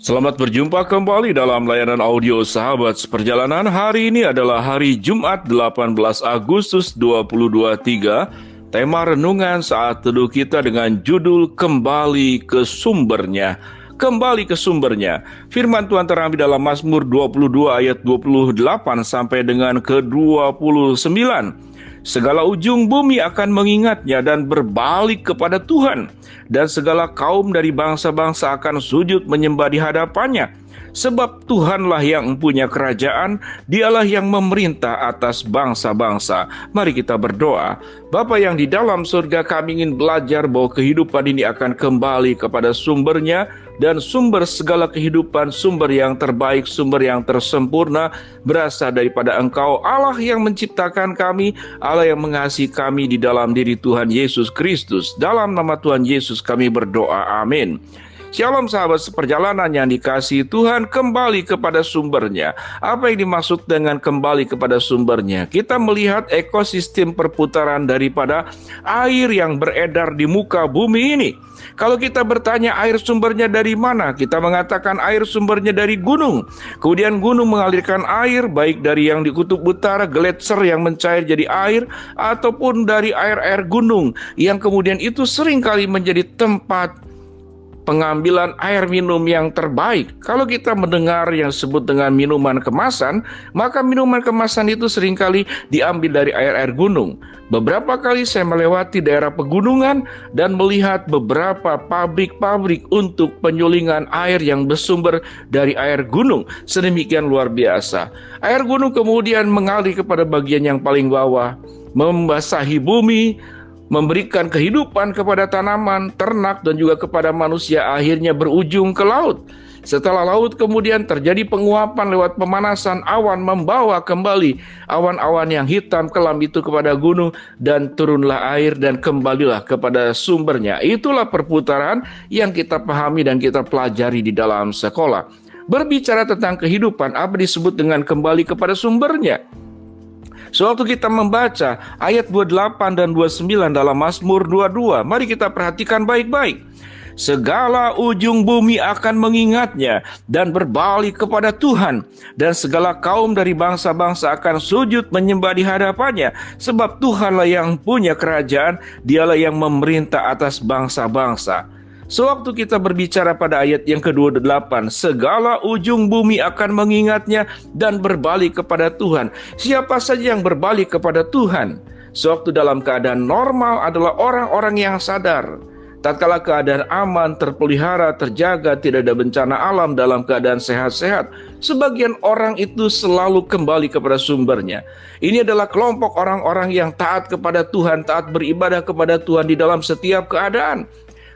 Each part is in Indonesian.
Selamat berjumpa kembali dalam layanan audio Sahabat Seperjalanan. Hari ini adalah hari Jumat 18 Agustus 2023. Tema renungan saat teduh kita dengan judul Kembali ke Sumbernya. Kembali ke sumbernya. Firman Tuhan terambil dalam Mazmur 22 ayat 28 sampai dengan ke-29. Segala ujung bumi akan mengingatnya dan berbalik kepada Tuhan. Dan segala kaum dari bangsa-bangsa akan sujud menyembah di hadapannya. Sebab Tuhanlah yang punya kerajaan, Dialah yang memerintah atas bangsa-bangsa. Mari kita berdoa. Bapa yang di dalam surga, kami ingin belajar bahwa kehidupan ini akan kembali kepada sumbernya, dan sumber segala kehidupan, sumber yang terbaik, sumber yang tersempurna berasal daripada Engkau, Allah yang menciptakan kami, Allah yang mengasihi kami di dalam diri Tuhan Yesus Kristus. Dalam nama Tuhan Yesus kami berdoa, amin. Shalom sahabat seperjalanan yang dikasihi Tuhan, kembali kepada sumbernya. Apa yang dimaksud dengan kembali kepada sumbernya? Kita melihat ekosistem perputaran daripada air yang beredar di muka bumi ini. Kalau kita bertanya air sumbernya dari mana, kita mengatakan air sumbernya dari gunung. Kemudian gunung mengalirkan air baik dari yang di kutub utara, gletser yang mencair jadi air, ataupun dari air-air gunung yang kemudian itu seringkali menjadi tempat pengambilan air minum yang terbaik. Kalau kita mendengar yang disebut dengan minuman kemasan, maka minuman kemasan itu seringkali diambil dari air-air gunung. Beberapa kali saya melewati daerah pegunungan dan melihat beberapa pabrik-pabrik untuk penyulingan air yang bersumber dari air gunung. Sedemikian luar biasa. Air gunung kemudian mengalir kepada bagian yang paling bawah, membasahi bumi, memberikan kehidupan kepada tanaman, ternak, dan juga kepada manusia, akhirnya berujung ke laut. Setelah laut kemudian terjadi penguapan lewat pemanasan, awan membawa kembali awan-awan yang hitam kelam itu kepada gunung, dan turunlah air dan kembalilah kepada sumbernya. Itulah perputaran yang kita pahami dan kita pelajari di dalam sekolah. Berbicara tentang kehidupan, apa disebut dengan kembali kepada sumbernya? Sewaktu kita membaca ayat 28 dan 29 dalam Mazmur 22, mari kita perhatikan baik-baik. Segala ujung bumi akan mengingatnya dan berbalik kepada Tuhan, dan segala kaum dari bangsa-bangsa akan sujud menyembah di hadapannya. Sebab Tuhanlah yang punya kerajaan, Dialah yang memerintah atas bangsa-bangsa. Sewaktu kita berbicara pada ayat yang ke-28, segala ujung bumi akan mengingatnya dan berbalik kepada Tuhan. Siapa saja yang berbalik kepada Tuhan? Sewaktu dalam keadaan normal adalah orang-orang yang sadar. Tatkala keadaan aman, terpelihara, terjaga, tidak ada bencana alam, dalam keadaan sehat-sehat, sebagian orang itu selalu kembali kepada sumbernya. Ini adalah kelompok orang-orang yang taat kepada Tuhan, taat beribadah kepada Tuhan di dalam setiap keadaan.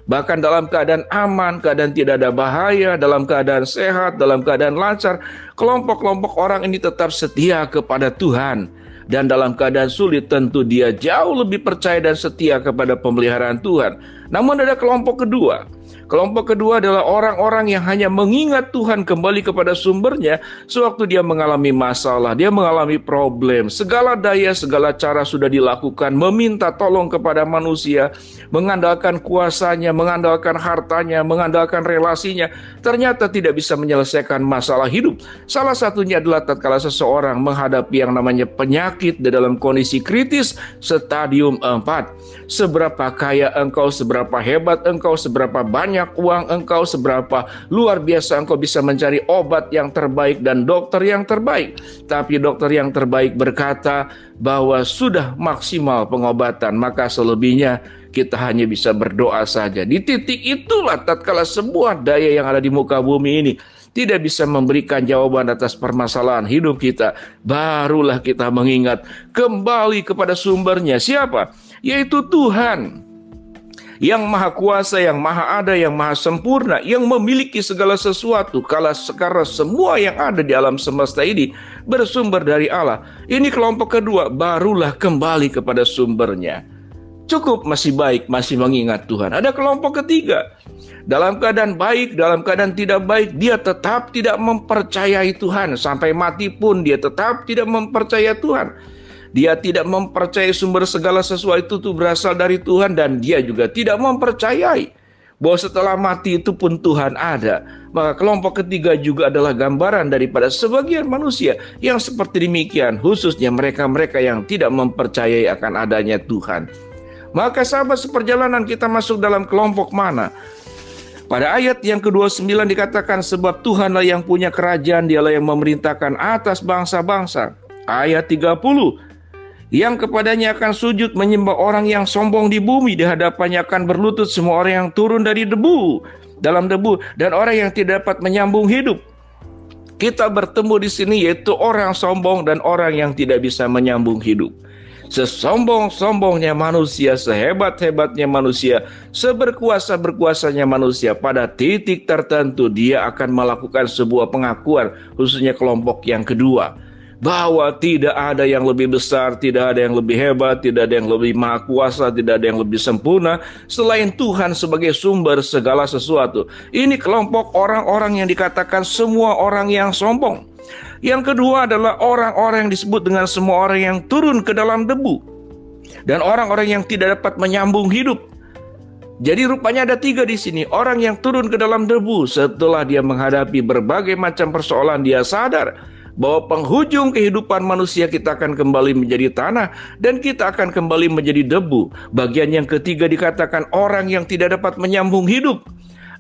Bahkan dalam keadaan aman, keadaan tidak ada bahaya, dalam keadaan sehat, dalam keadaan lancar, kelompok-kelompok orang ini tetap setia kepada Tuhan. Dan dalam keadaan sulit tentu dia jauh lebih percaya dan setia kepada pemeliharaan Tuhan. Namun ada kelompok kedua. Kelompok kedua adalah orang-orang yang hanya mengingat Tuhan, kembali kepada sumbernya sewaktu dia mengalami masalah, dia mengalami problem. Segala daya, segala cara sudah dilakukan, meminta tolong kepada manusia, mengandalkan kuasanya, mengandalkan hartanya, mengandalkan relasinya. Ternyata tidak bisa menyelesaikan masalah hidup. Salah satunya adalah tatkala seseorang menghadapi yang namanya penyakit di dalam kondisi kritis stadium 4. Seberapa kaya engkau, seberapa hebat engkau, seberapa banyak uang engkau, seberapa luar biasa engkau bisa mencari obat yang terbaik dan dokter yang terbaik. Tapi dokter yang terbaik berkata bahwa sudah maksimal pengobatan, maka selebihnya kita hanya bisa berdoa saja. Di titik itulah tatkala sebuah daya yang ada di muka bumi ini tidak bisa memberikan jawaban atas permasalahan hidup kita, barulah kita mengingat kembali kepada sumbernya. Siapa? Yaitu Tuhan, yang maha kuasa, yang maha ada, yang maha sempurna, yang memiliki segala sesuatu. Karena semua yang ada di alam semesta ini bersumber dari Allah. Ini kelompok kedua, barulah kembali kepada sumbernya. Cukup masih baik, masih mengingat Tuhan. Ada kelompok ketiga, dalam keadaan baik, dalam keadaan tidak baik, dia tetap tidak mempercayai Tuhan. Sampai mati pun dia tetap tidak mempercayai Tuhan. Dia tidak mempercayai sumber segala sesuatu itu berasal dari Tuhan, dan dia juga tidak mempercayai bahwa setelah mati itu pun Tuhan ada. Maka kelompok ketiga juga adalah gambaran daripada sebagian manusia yang seperti demikian, khususnya mereka-mereka yang tidak mempercayai akan adanya Tuhan. Maka sahabat seperjalanan, kita masuk dalam kelompok mana? Pada ayat yang ke-29 dikatakan, sebab Tuhanlah yang punya kerajaan, dialah yang memerintahkan atas bangsa-bangsa. Ayat 30, yang kepadanya akan sujud menyembah orang yang sombong di bumi, di hadapannya akan berlutut semua orang yang turun dari dalam debu, dan orang yang tidak dapat menyambung hidup. Kita bertemu di sini yaitu orang sombong dan orang yang tidak bisa menyambung hidup. Sesombong-sombongnya manusia, sehebat-hebatnya manusia, seberkuasa-berkuasanya manusia, pada titik tertentu dia akan melakukan sebuah pengakuan, khususnya kelompok yang kedua, bahwa tidak ada yang lebih besar, tidak ada yang lebih hebat, tidak ada yang lebih maha kuasa, tidak ada yang lebih sempurna selain Tuhan sebagai sumber segala sesuatu. Ini kelompok orang-orang yang dikatakan semua orang yang sombong. Yang kedua adalah orang-orang yang disebut dengan semua orang yang turun ke dalam debu, dan orang-orang yang tidak dapat menyambung hidup. Jadi rupanya ada tiga di sini. Orang yang turun ke dalam debu, setelah dia menghadapi berbagai macam persoalan, dia sadar bahwa penghujung kehidupan manusia kita akan kembali menjadi tanah dan kita akan kembali menjadi debu. Bagian yang ketiga dikatakan orang yang tidak dapat menyambung hidup.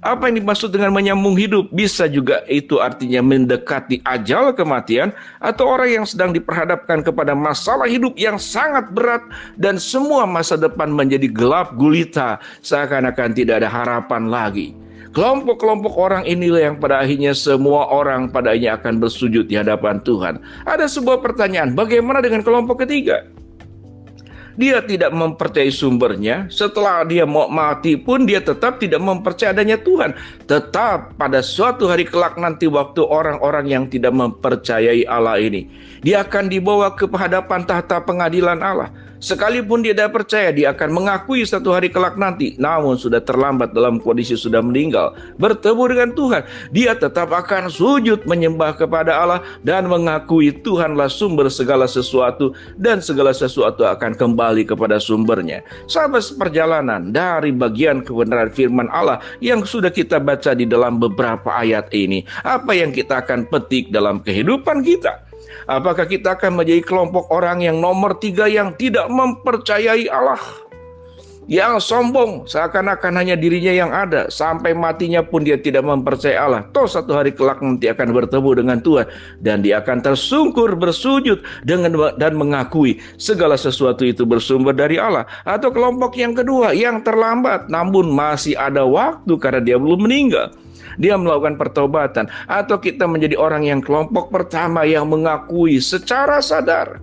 Apa yang dimaksud dengan menyambung hidup? Bisa juga itu artinya mendekati ajal kematian, atau orang yang sedang diperhadapkan kepada masalah hidup yang sangat berat dan semua masa depan menjadi gelap gulita, seakan-akan tidak ada harapan lagi. Kelompok-kelompok orang inilah yang pada akhirnya semua orang pada akhirnya akan bersujud di hadapan Tuhan. Ada sebuah pertanyaan, bagaimana dengan kelompok ketiga? Dia tidak mempercayai sumbernya, setelah dia mau mati pun dia tetap tidak mempercayai adanya Tuhan. Tetap pada suatu hari kelak nanti, waktu orang-orang yang tidak mempercayai Allah ini, dia akan dibawa ke hadapan tahta pengadilan Allah. Sekalipun dia tidak percaya, dia akan mengakui satu hari kelak nanti, namun sudah terlambat dalam kondisi sudah meninggal, bertemu dengan Tuhan, dia tetap akan sujud menyembah kepada Allah dan mengakui Tuhanlah sumber segala sesuatu, dan segala sesuatu akan kembali kepada sumbernya. Sahabat seperjalanan, dari bagian kebenaran firman Allah yang sudah kita baca di dalam beberapa ayat ini, apa yang kita akan petik dalam kehidupan kita? Apakah kita akan menjadi kelompok orang yang nomor 3 yang tidak mempercayai Allah, yang sombong, seakan-akan hanya dirinya yang ada, sampai matinya pun dia tidak mempercayai Allah? Toh satu hari kelak nanti akan bertemu dengan Tuhan, dan dia akan tersungkur bersujud dan mengakui segala sesuatu itu bersumber dari Allah. Atau kelompok yang kedua yang terlambat, namun masih ada waktu karena dia belum meninggal, dia melakukan pertobatan. Atau kita menjadi orang yang kelompok pertama yang mengakui secara sadar,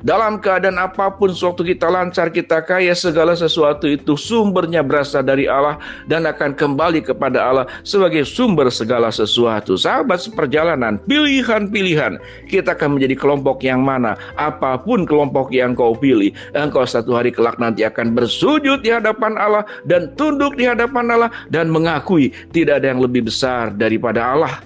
dalam keadaan apapun, sewaktu kita lancar, kita kaya, segala sesuatu itu sumbernya berasal dari Allah dan akan kembali kepada Allah sebagai sumber segala sesuatu. Sahabat seperjalanan, pilihan-pilihan, kita akan menjadi kelompok yang mana? Apapun kelompok yang kau pilih, engkau satu hari kelak nanti akan bersujud di hadapan Allah dan tunduk di hadapan Allah dan mengakui tidak ada yang lebih besar daripada Allah.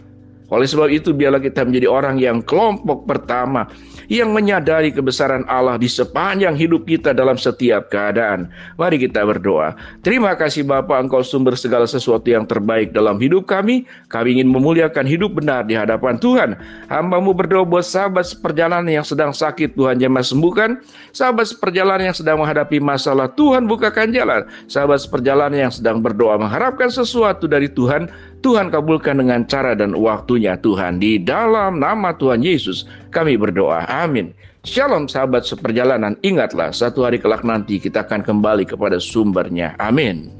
Oleh sebab itu, biarlah kita menjadi orang yang kelompok pertama yang menyadari kebesaran Allah di sepanjang hidup kita dalam setiap keadaan. Mari kita berdoa. Terima kasih Bapa, Engkau sumber segala sesuatu yang terbaik dalam hidup kami. Kami ingin memuliakan hidup benar di hadapan Tuhan. Hamba-Mu berdoa buat sahabat seperjalanan yang sedang sakit, Tuhan jamah sembuhkan. Sahabat seperjalanan yang sedang menghadapi masalah, Tuhan bukakan jalan. Sahabat seperjalanan yang sedang berdoa mengharapkan sesuatu dari Tuhan, Tuhan kabulkan dengan cara dan waktunya Tuhan. Di dalam nama Tuhan Yesus kami berdoa. Amin. Shalom sahabat seperjalanan. Ingatlah, satu hari kelak nanti kita akan kembali kepada sumbernya. Amin.